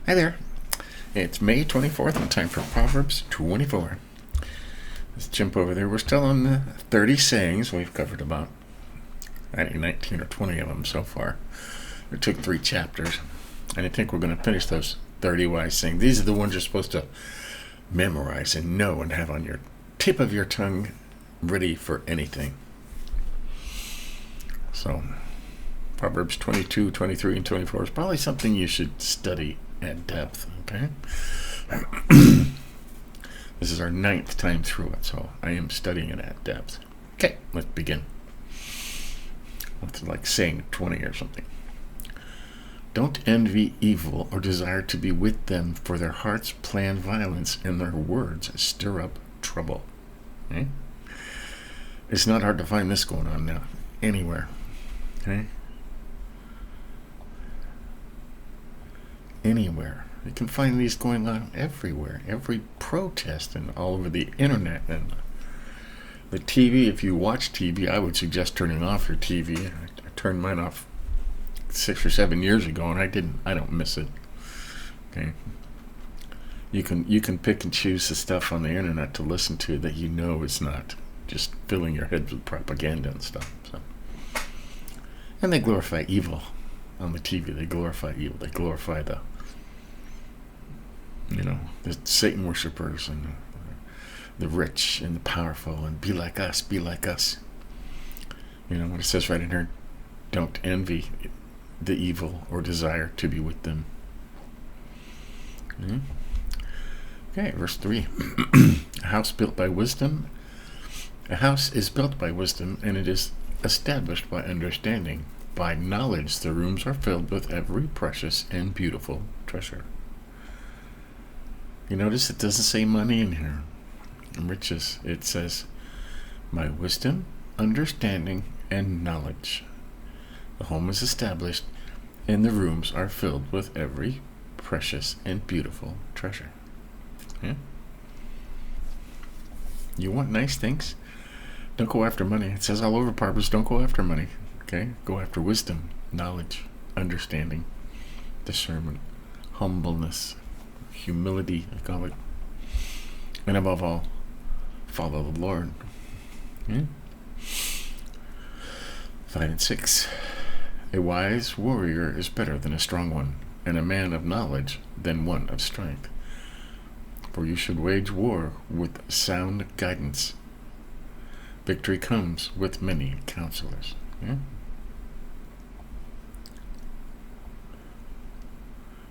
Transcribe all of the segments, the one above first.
Hi there. It's May 24th and time for Proverbs 24. Let's jump over there. We're still on the 30 sayings. We've covered about 19 or 20 of them so far. It took 3 chapters. And I think we're going to finish those 30 wise sayings. These are the ones you're supposed to memorize and know and have on your tip of your tongue, ready for anything. So, Proverbs 22, 23, and 24 is probably something you should study at depth, okay? This is our 9th time through it, so I am studying it at depth. Okay, let's begin. It's like saying 20 or something. Don't envy evil or desire to be with them, for their hearts plan violence and their words stir up trouble. Okay? It's not hard to find this going on now, anywhere. Okay? Anywhere. You can find these going on everywhere. Every protest and all over the internet and the TV. If you watch TV, I would suggest turning off your TV. I turned mine off 6 or 7 years ago, and I don't miss it. Okay. You can pick and choose the stuff on the internet to listen to that you know is not just filling your head with propaganda and stuff. So. And they glorify evil on the TV. They glorify evil. They glorify the Satan worshippers and the rich and the powerful, and be like us, be like us. What it says right in here, don't envy the evil or desire to be with them. Okay, verse 3. A house is built by wisdom, and it is established by understanding. By knowledge the rooms are filled with every precious and beautiful treasure. You notice it doesn't say money in here and riches. It says by wisdom, understanding, and knowledge. The home is established and the rooms are filled with every precious and beautiful treasure. Yeah? You want nice things? Don't go after money. It says all over Proverbs, don't go after money. Okay? Go after wisdom, knowledge, understanding, discernment, humbleness, humility, I call it. And above all, follow the Lord. Yeah? 5 and 6. A wise warrior is better than a strong one, and a man of knowledge than one of strength. For you should wage war with sound guidance. Victory comes with many counselors. Yeah?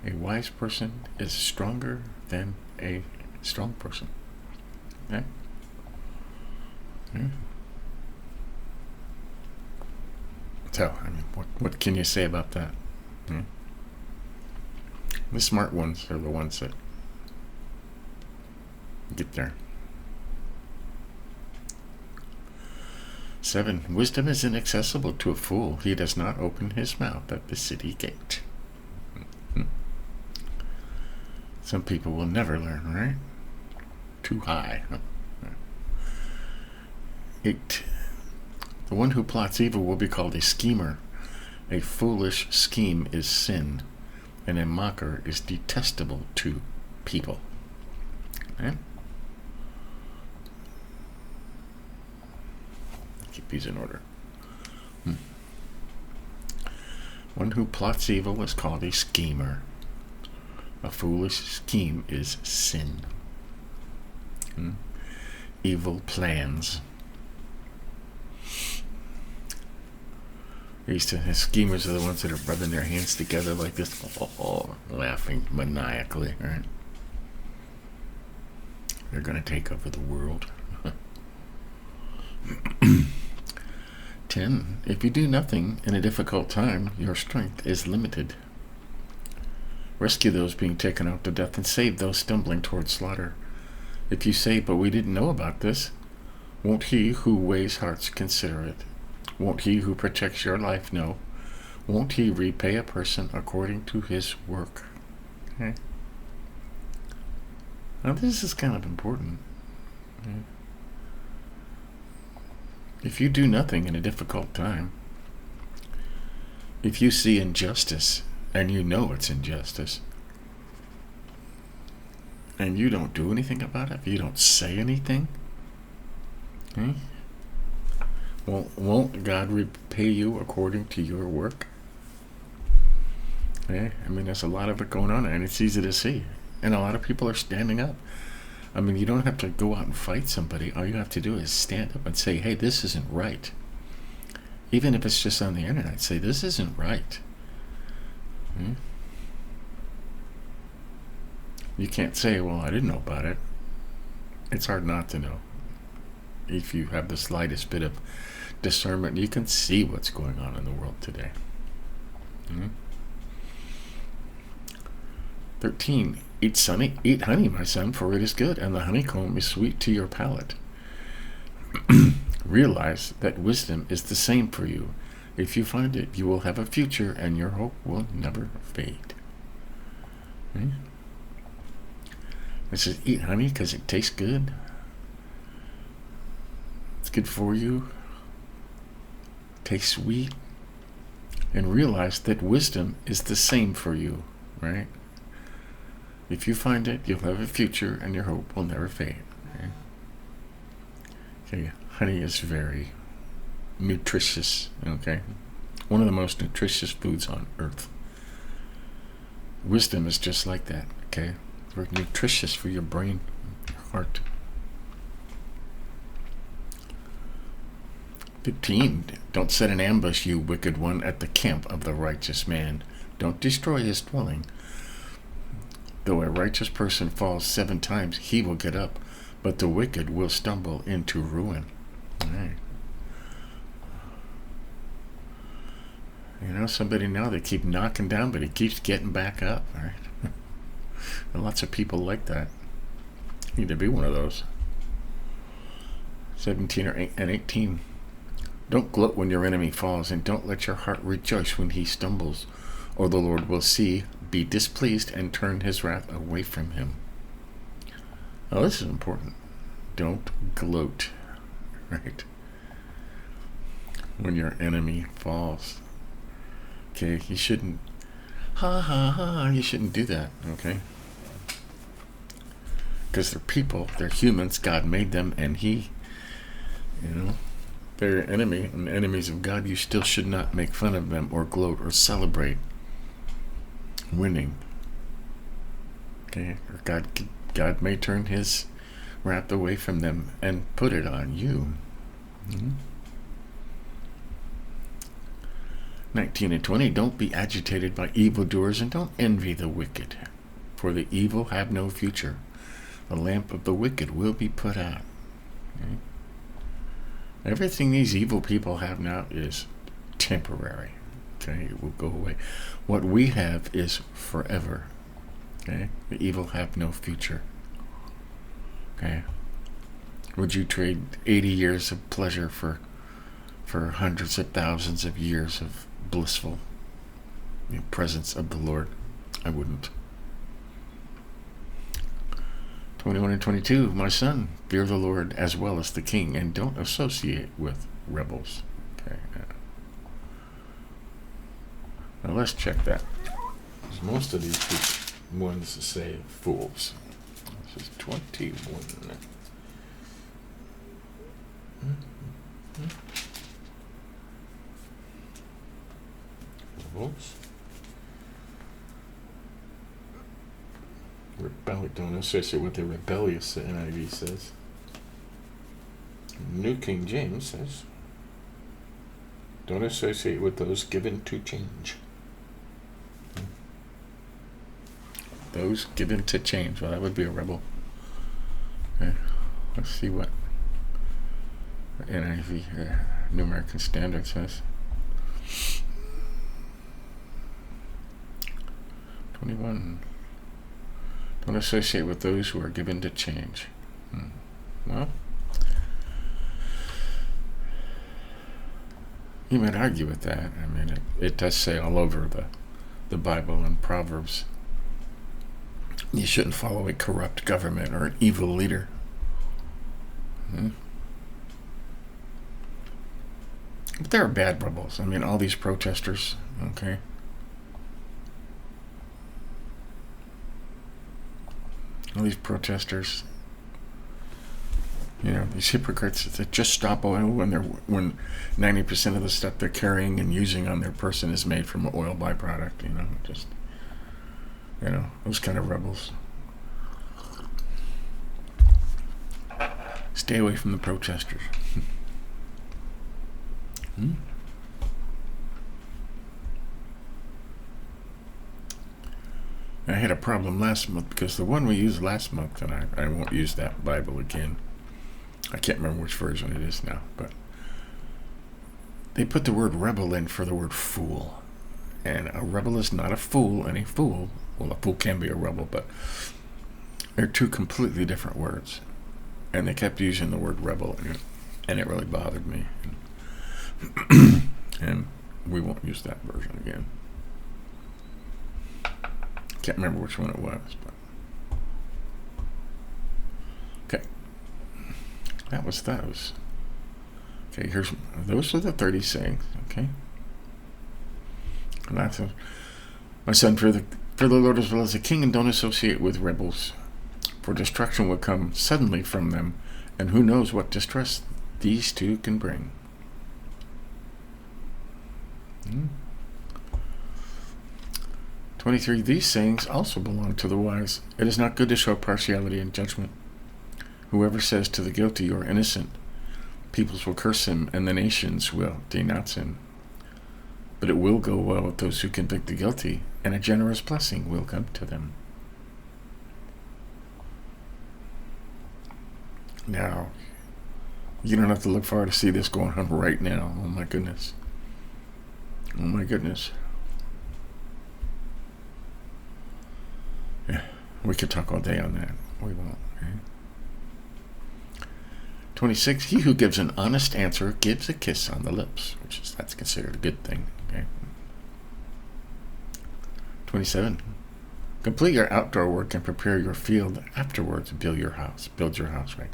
A wise person is stronger than a strong person. Yeah? Yeah? So, what can you say about that? Yeah? The smart ones are the ones that get there. 7. Wisdom is inaccessible to a fool. He does not open his mouth at the city gate. Some people will never learn, right? Too high. 8. The one who plots evil will be called a schemer. A foolish scheme is sin, and a mocker is detestable to people. Okay? Keep these in order. One who plots evil is called a schemer. A foolish scheme is sin. Evil plans. Schemers are the ones that are rubbing their hands together like this, laughing maniacally, right? They're going to take over the world. 10. If you do nothing in a difficult time, your strength is limited. Rescue those being taken out to death and save those stumbling towards slaughter. If you say, but we didn't know about this, won't he who weighs hearts consider it? Won't he who protects your life know? Won't he repay a person according to his work? Okay. Now this is kind of important. Okay. If you do nothing in a difficult time, if you see injustice and you know it's injustice, and you don't do anything about it, if you don't say anything, okay? Well, won't God repay you according to your work? Okay? I mean, there's a lot of it going on, and it's easy to see. And a lot of people are standing up. I mean, you don't have to go out and fight somebody. All you have to do is stand up and say, hey, this isn't right. Even if it's just on the internet, say, this isn't right. Okay? You can't say, well, I didn't know about it. It's hard not to know. If you have the slightest bit of discernment, you can see what's going on in the world today. 13. Eat honey, my son, for it is good, and the honeycomb is sweet to your palate. Realize that wisdom is the same for you. If you find it, you will have a future, and your hope will never fade. Okay? It says, eat honey because it tastes good. It's good for you. Tastes sweet. And realize that wisdom is the same for you, right? If you find it, you'll have a future, and your hope will never fade. Okay, honey is very nutritious, okay? One of the most nutritious foods on earth. Wisdom is just like that, okay? Very nutritious for your brain, your heart. 15. Don't set an ambush, you wicked one, at the camp of the righteous man. Don't destroy his dwelling. Though a righteous person falls 7 times, he will get up, but the wicked will stumble into ruin. Right. You know, somebody now, they keep knocking down, but he keeps getting back up. Right? And lots of people like that. You need to be one of those. 17 and 18. Don't gloat when your enemy falls, and don't let your heart rejoice when he stumbles, or the Lord will see, be displeased, and turn his wrath away from him. Now, this is important. Don't gloat, right? When your enemy falls. Okay, you shouldn't, you shouldn't do that, okay? Because they're people, they're humans, God made them, and they're your enemy, and enemies of God. You still should not make fun of them, or gloat, or celebrate winning. Okay, or God may turn his wrath away from them and put it on you. 19 and 20. Don't be agitated by evildoers, and don't envy the wicked, for the evil have no future. The lamp of the wicked will be put out. Okay? Everything these evil people have now is temporary. Okay, it will go away. What we have is forever. Okay, the evil have no future. Okay, would you trade 80 years of pleasure for hundreds of thousands of years of blissful presence of the Lord? I wouldn't. 21 and 22. My son, fear the Lord as well as the king, and don't associate with rebels. Okay. Now let's check that. Because most of these ones say fools. This is 21. Rebels. Don't associate with the rebellious, the NIV says. New King James says, don't associate with those given to change. Those given to change. Well, that would be a rebel. Okay. Let's see what NIV, New American Standard, says. 21. Don't associate with those who are given to change. Well, you might argue with that. I mean, it does say all over the Bible and Proverbs, you shouldn't follow a corrupt government or an evil leader. But there are bad rebels. I mean, all these protesters, okay? All these protesters, these hypocrites that just stop oil when 90% of the stuff they're carrying and using on their person is made from an oil byproduct. Those kind of rebels. Stay away from the protesters. I had a problem last month because the one we used last month, and I won't use that Bible again. I can't remember which version it is now, but they put the word rebel in for the word fool. And a rebel is not a fool, and a fool can be a rebel, but they're two completely different words. And they kept using the word rebel, and it really bothered me. And we won't use that version again. Can't remember which one it was, but okay. That was those. Okay, those are the 30 sayings. Okay, and that's my son. For the Lord as well as the king, and don't associate with rebels, for destruction will come suddenly from them, and who knows what distress these two can bring. 23. These sayings also belong to the wise. It is not good to show partiality in judgment. Whoever says to the guilty, you are innocent, peoples will curse him, and the nations will denounce him. But it will go well with those who convict the guilty, and a generous blessing will come to them. Now, you don't have to look far to see this going on right now. Oh my goodness. Oh my goodness. Yeah, we could talk all day on that. We won't. Okay? 26. He who gives an honest answer gives a kiss on the lips, that's considered a good thing. Okay. 27. Complete your outdoor work and prepare your field afterwards. Build your house. Right?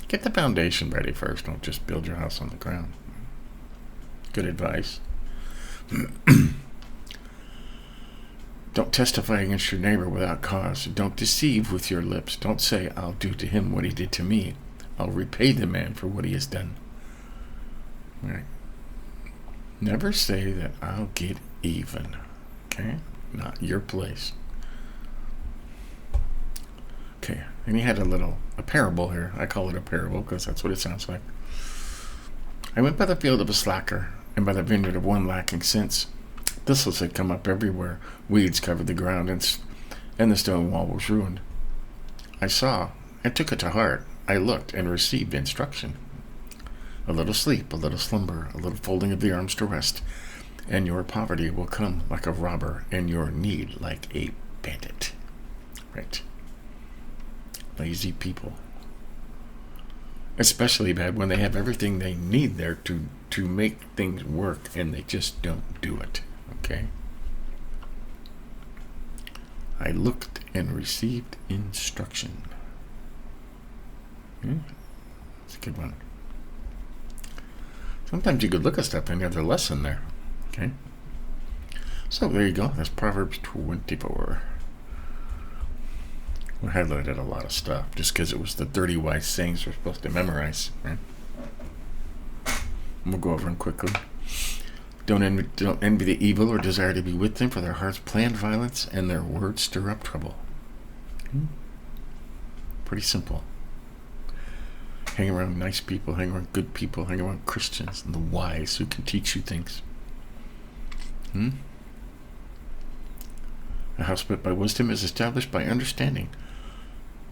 Get the foundation ready first. Don't just build your house on the ground. Good advice. Don't testify against your neighbor without cause. Don't deceive with your lips. Don't say, I'll do to him what he did to me. I'll repay the man for what he has done. Right? Never say that I'll get even. Okay? Not your place. Okay. And he had a parable here. I call it a parable because that's what it sounds like. I went by the field of a slacker, and by the vineyard of one lacking sense. Thistles had come up everywhere. Weeds covered the ground, and the stone wall was ruined. I saw, and took it to heart. I looked and received instruction. A little sleep, a little slumber, a little folding of the arms to rest, and your poverty will come like a robber, and your need like a bandit. Right? Lazy people. Especially bad when they have everything they need there to make things work, and they just don't do it. Okay? I looked and received instruction. That's a good one. Sometimes you could look at stuff and there's a lesson there. Okay? So there you go. That's Proverbs 24. We highlighted a lot of stuff just because it was the 30 wise sayings we're supposed to memorize. Right? We'll go over them quickly. Don't envy the evil or desire to be with them, for their hearts plan violence and their words stir up trouble. Pretty simple. Hang around nice people, hang around good people, hang around Christians and the wise who can teach you things. A house built by wisdom is established by understanding.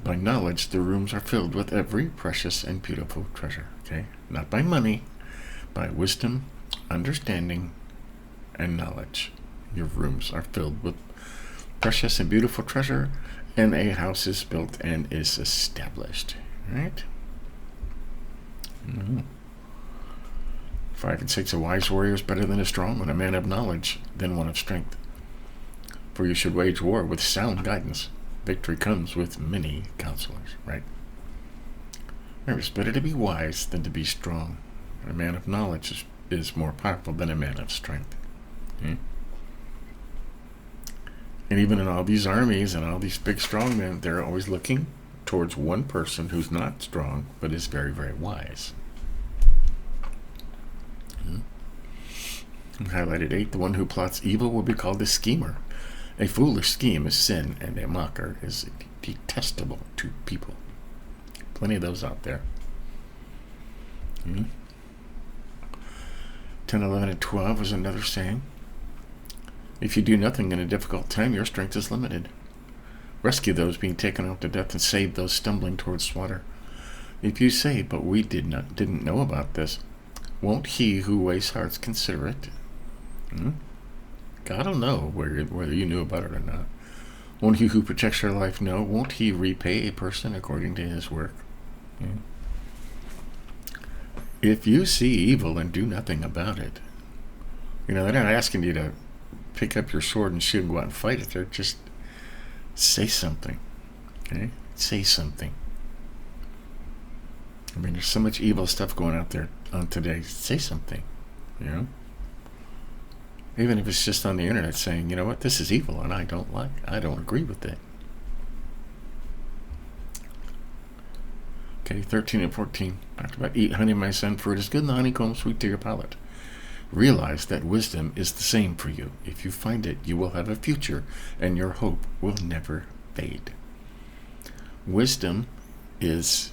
By knowledge, the rooms are filled with every precious and beautiful treasure. Okay? Not by money, by wisdom, understanding, and knowledge. Your rooms are filled with precious and beautiful treasure, and a house is built and is established. Right? 5 and 6. A wise warrior is better than a strong one, a man of knowledge than one of strength. For you should wage war with sound guidance. Victory comes with many counselors. Right? It's better to be wise than to be strong. A man of knowledge is more powerful than a man of strength. And even in all these armies and all these big strong men, they're always looking towards one person who's not strong, but is very, very wise. Highlighted 8, the one who plots evil will be called a schemer. A foolish scheme is sin, and a mocker is detestable to people. Plenty of those out there. 10, 11, and 12 is another saying. If you do nothing in a difficult time, your strength is limited. Rescue those being taken off to death and save those stumbling towards slaughter. If you say, but we didn't know about this, won't he who weighs hearts consider it? God will know whether you knew about it or not. Won't he who protects your life know? Won't he repay a person according to his work? If you see evil and do nothing about it, they're not asking you to pick up your sword and shoot and go out and fight it. They're just say something. Okay? Say something. I mean, there's so much evil stuff going out there on today. Say something. Even if it's just on the internet saying, you know what, this is evil and I don't agree with it. Okay, 13 and 14 talked about eat honey, my son, for it is good and the honeycomb sweet to your palate. Realize that wisdom is the same for you. If you find it, you will have a future, and your hope will never fade. Wisdom is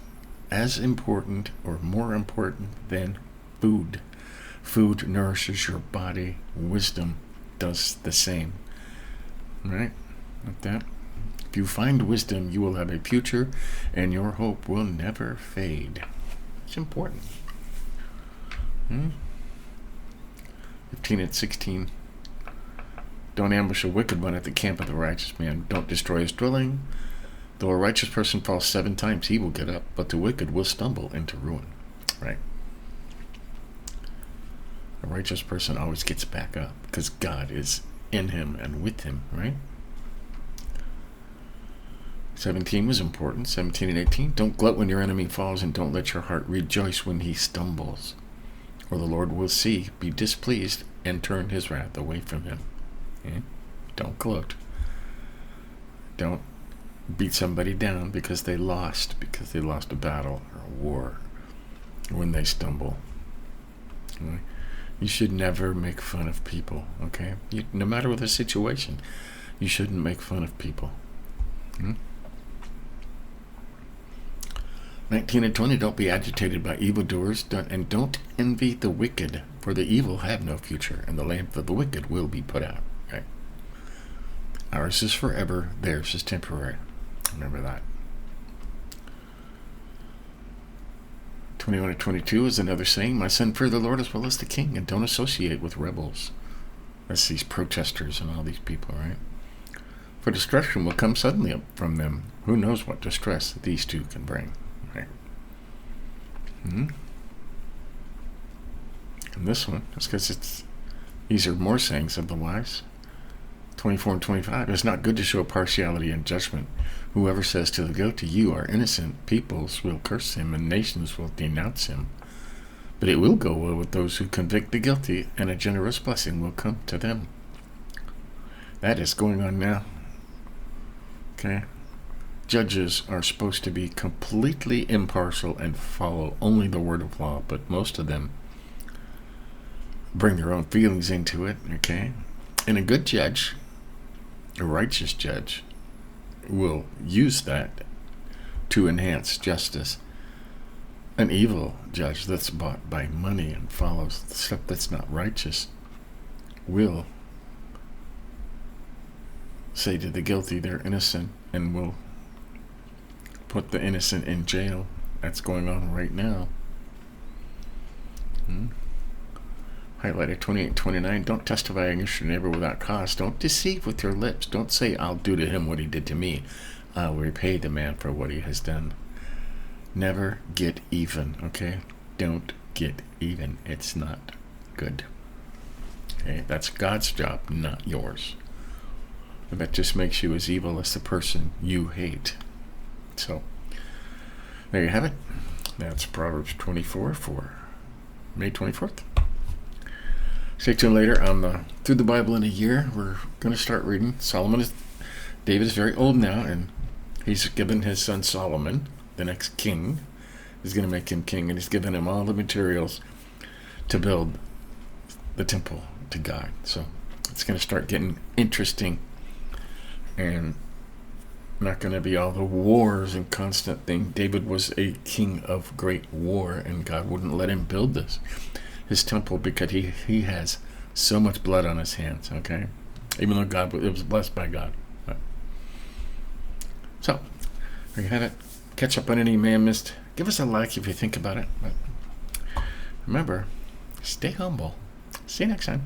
as important or more important than food. Food nourishes your body. Wisdom does the same. Right? Like that. If you find wisdom, you will have a future, and your hope will never fade. It's important. 15 and 16. Don't ambush a wicked one at the camp of the righteous man. Don't destroy his dwelling. Though a righteous person falls 7 times, he will get up, but the wicked will stumble into ruin. Right? A righteous person always gets back up because God is in him and with him, right? 17 was important. 17 and 18. Don't gloat when your enemy falls, and don't let your heart rejoice when he stumbles. Or the Lord will be displeased, and turn his wrath away from him. Okay? Don't gloat. Don't beat somebody down because they lost a battle or a war when they stumble. Okay? You should never make fun of people. Okay? No matter what the situation, you shouldn't make fun of people. 19 and 20, don't be agitated by evildoers, and don't envy the wicked, for the evil have no future, and the lamp of the wicked will be put out. Okay? Ours is forever, theirs is temporary. Remember that. 21 and 22 is another saying, my son, fear the Lord as well as the king, and don't associate with rebels. That's these protesters and all these people, right? For destruction will come suddenly up from them. Who knows what distress these two can bring? Right. And this one, that's because these are more sayings of the wise. 24 and 25, it's not good to show partiality in judgment. Whoever says to the guilty, you are innocent, peoples will curse him and nations will denounce him. But it will go well with those who convict the guilty, and a generous blessing will come to them. That is going on now. Okay? Judges are supposed to be completely impartial and follow only the word of law, but most of them bring their own feelings into it, okay? And a good judge, a righteous judge, will use that to enhance justice. An evil judge that's bought by money and follows stuff that's not righteous will say to the guilty they're innocent and will put the innocent in jail. That's going on right now. Highlighted 28, 29. Don't testify against your neighbor without cause. Don't deceive with your lips. Don't say, I'll do to him what he did to me. I'll repay the man for what he has done. Never get even, okay? Don't get even. It's not good. Okay? That's God's job, not yours. And that just makes you as evil as the person you hate. So, there you have it. That's Proverbs 24 for May 24th. Stay tuned later on Through the Bible in a Year. We're going to start reading Solomon David is very old now, and he's given his son Solomon, the next king. He's going to make him king, and he's given him all the materials to build the temple to God. So it's going to start getting interesting, and not going to be all the wars and constant thing. David was a king of great war, and God wouldn't let him build his temple, because he has so much blood on his hands. Okay, even though it was blessed by God. So there you have it. Catch up on any man missed. Give us a like if you think about it. But remember, stay humble. See you next time.